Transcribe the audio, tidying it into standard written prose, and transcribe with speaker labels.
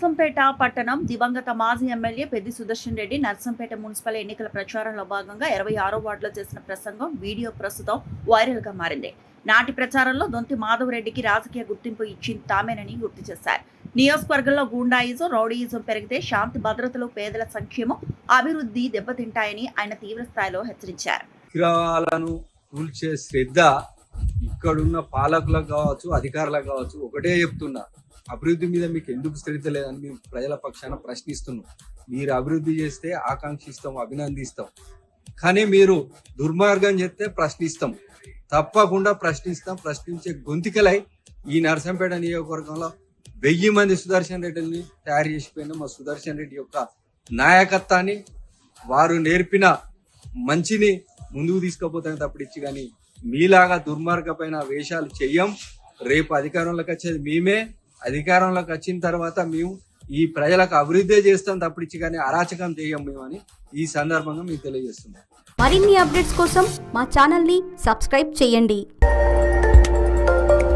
Speaker 1: నర్సంపేట పట్టణం దివంగత మాజీ ఎమ్మెల్యే పెద్ది సుదర్శన్ రెడ్డి నర్సంపేట మున్సిపల్ ఎన్నికల ప్రచారంలో భాగంగా 26వ వార్డులో చేసిన ప్రసంగం వీడియో ప్రస్తుతం వైరల్ గా మారింది. నాటి ప్రచారంలో దొంతి మాధవరెడ్డికి రాజకీయ గుర్తింపు ఇచ్చింది తామేనని గుర్తు చేశారు. నియోజకవర్గంలో గూండాయిజం, రౌడీయిజం పెరిగితే శాంతి భద్రతలు, పేదల సంక్షేమం, అభివృద్ధి దెబ్బతింటాయని ఆయన తీవ్ర స్థాయిలో హెచ్చరించారు.
Speaker 2: కూల్చే శ్రద్ధ ఇక్కడున్న పాలకులకు కావచ్చు, అధికారులకు కావచ్చు, ఒకటే చెప్తున్నా, అభివృద్ధి మీద మీకు ఎందుకు శ్రద్ధ లేదని మేము ప్రజల పక్షాన ప్రశ్నిస్తున్నాం. మీరు అభివృద్ధి చేస్తే ఆకాంక్షిస్తాం, అభినందిస్తాం. కానీ మీరు దుర్మార్గం చేస్తే ప్రశ్నిస్తాం, తప్పకుండా ప్రశ్నిస్తాం. ప్రశ్నించే గొంతుకలై ఈ నర్సంపేట నియోజకవర్గంలో 1000 మంది సుదర్శన్ రెడ్డిని తయారు చేసిపోయిన మా సుదర్శన్ రెడ్డి యొక్క నాయకత్వాన్ని, వారు నేర్పిన మంచిని ముందుకు తీసుకుపోతాం తప్పించి కానీ మీలాగా దుర్మార్గమైన వేషాలు చెయ్యం. రేపు అధికారంలోకి వచ్చేది మేమే. అధికారంలోకి వచ్చిన తర్వాత మేము ఈ ప్రజలకు అభివృద్ధి చేస్తాం తప్పించి కానీ అరాచకం చేయం మేమని ఈ సందర్భంగా మీకు తెలియజేస్తున్నాం.
Speaker 3: మరిన్ని అప్డేట్స్ కోసం మా ఛానల్ని సబ్స్క్రైబ్ చేయండి.